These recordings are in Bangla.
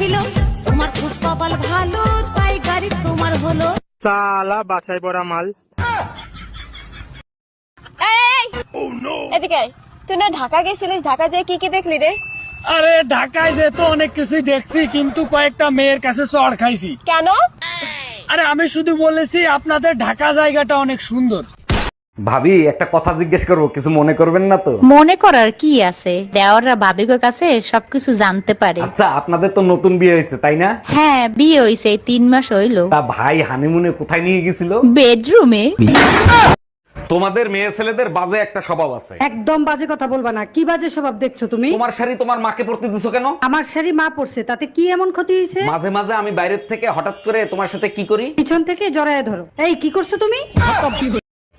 ছিল, তোমার খুব কপাল ভালো, তাই গাড়ি তোমার হলো। সালা বাছাই পড়া মাল। এদিকে আয়। তুই না ঢাকা গেছিলিস, ঢাকা যেয়ে কি কি দেখলি রে? আরে ঢাকায় যে তো অনেক কিছুই দেখছি, কিন্তু কয়েকটা মেয়ের কাছে চড় খাইছি। কেন? আরে আমি শুধু বলেছি আপনাদের ঢাকা জায়গাটা অনেক সুন্দর। ভাবি একটা কথা জিজ্ঞেস করবো, কিছু মনে করবেন না তো? মনে করার কি আছে, দেওয়াররা ভাবিকের কাছে সবকিছু জানতে পারে। আচ্ছা, আপনাদের তো নতুন বিয়ে হয়েছে তাই না? হ্যাঁ, বিয়ে হইছে 3 মাস হইলো। তা ভাই হানিমুনে কোথায় নিয়ে গেছিল? বেডরুমে। তোমাদের মেয়ে ছেলেদের বাজে একটা স্বভাব আছে। একদম বাজে কথা বলবা না। কি বাজে স্বভাব দেখছো তুমি? তোমার শাড়ি তোমার মাকে পরতে দিছো কেন? আমার শাড়ি মা পরছে, তাতে কি এমন ক্ষতি হয়েছে? মাঝে মাঝে আমি বাইরের থেকে হঠাৎ করে তোমার সাথে কি করি? পিছন থেকে জড়ায় ধরো। এই কি করছো তুমি?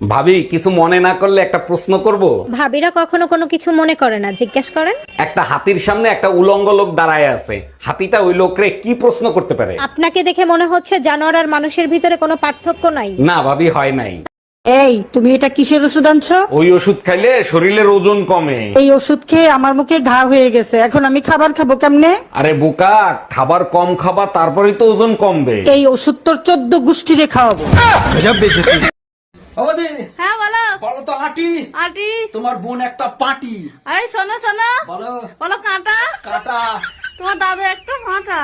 ভাবি কিছু মনে না করলে একটা প্রশ্ন করব। ভাবিরা কখনো কোনো কিছু মনে করে না, জিজ্ঞেস করেন। একটা হাতির সামনে একটা উলঙ্গ লোক দাঁড়ায় আছে, হাতিটা ওই লোকরে কি প্রশ্ন করতে পারে? আপনাকে দেখে মনে হচ্ছে জানোয়ার আর মানুষের ভিতরে কোনো পার্থক্য নাই। না ভাবি, হয় নাই। এই তুমি এটা কিসের ওষুধ আনছো? ওই ওষুধ খাইলে শরীরের ওজন কমে। এই ওষুধ খেয়ে আমার মুখে ঘা হয়ে গেছে, এখন আমি খাবার খাবো কেমনে? আরে বোকা, খাবার কম খাবা তারপরেই তো ওজন কমবে। এই ওষুধ তোর 14 গোষ্ঠীরে খাওয়াবো। হ্যাঁ বলো। বলো তো আটি, আটি। তোমার বোন একটা পাটি। এই শোনো শোনো, বলো। বলো কাঁটা। কাটা। তোমার দাদা একটা কাঁটা।